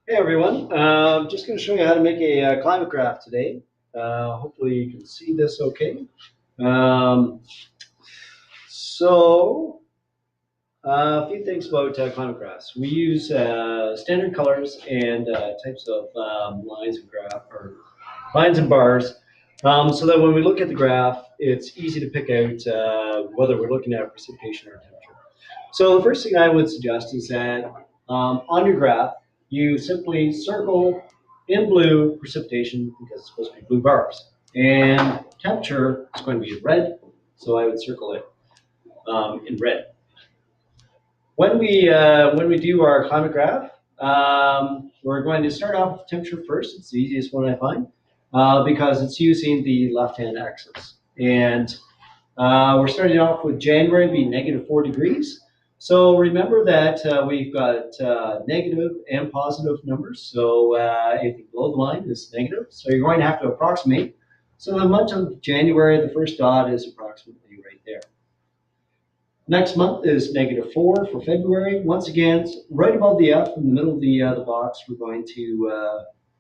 Hey everyone, just going to show you how to make a climate graph today. Hopefully you can see this okay. Um, so, a few things about climate graphs. We use standard colors and types of lines and graph or lines and bars, so that when we look at the graph, it's easy to pick out whether we're looking at precipitation or temperature. So the first thing I would suggest is that on your graph, you simply circle in blue precipitation because it's supposed to be blue bars. And temperature is going to be red, so I would circle it in red. When we do our climate graph, we're going to start off with temperature first. It's the easiest one I find because it's using the left-hand axis. And we're starting off with January being -4 degrees. So remember that we've got negative and positive numbers. So anything below the line is negative. So you're going to have to approximate. So the month of January, the first dot is approximately right there. Next month is -4 for February. Once again, right above the F in the middle of the box, we're going to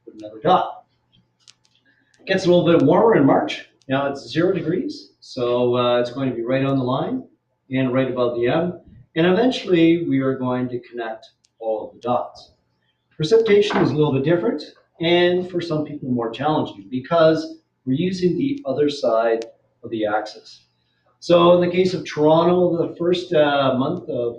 put another dot. It gets a little bit warmer in March. Now it's 0 degrees, so it's going to be right on the line and right above the M. And eventually we are going to connect all of the dots. Precipitation is a little bit different and for some people more challenging because we're using the other side of the axis. So in the case of Toronto, the first month of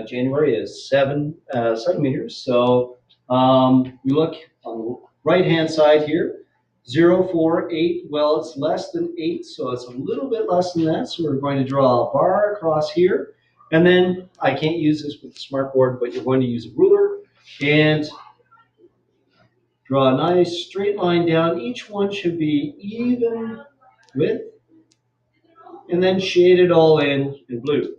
January is 7 centimeters. So we look on the right-hand side here, 0, 4, 8. Well, it's less than 8, so it's a little bit less than that. So we're going to draw a bar across here. And then I can't use this with the smartboard, but you're going to use a ruler and draw a nice straight line down. Each one should be even width, and then shade it all in blue.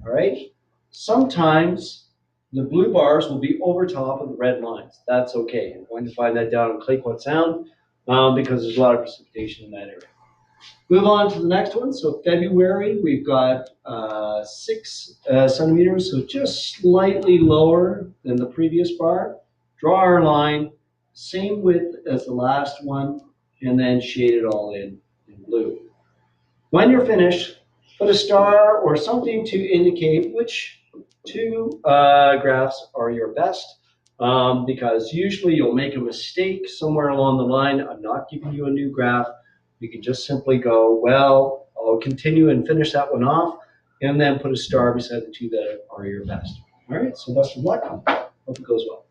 All right. Sometimes the blue bars will be over top of the red lines. That's okay. I'm going to find that down in Clayoquot Sound because there's a lot of precipitation in that area. Move on to the next one. So February, we've got 6 centimeters, so just slightly lower than the previous bar. Draw our line, same width as the last one, and then shade it all in blue. When you're finished, put a star or something to indicate which two graphs are your best, because usually you'll make a mistake somewhere along the line. I'm not giving you a new graph. You can just simply go, well, I'll continue and finish that one off, and then put a star beside the two that are your best. All right, so best of luck. Hope it goes well.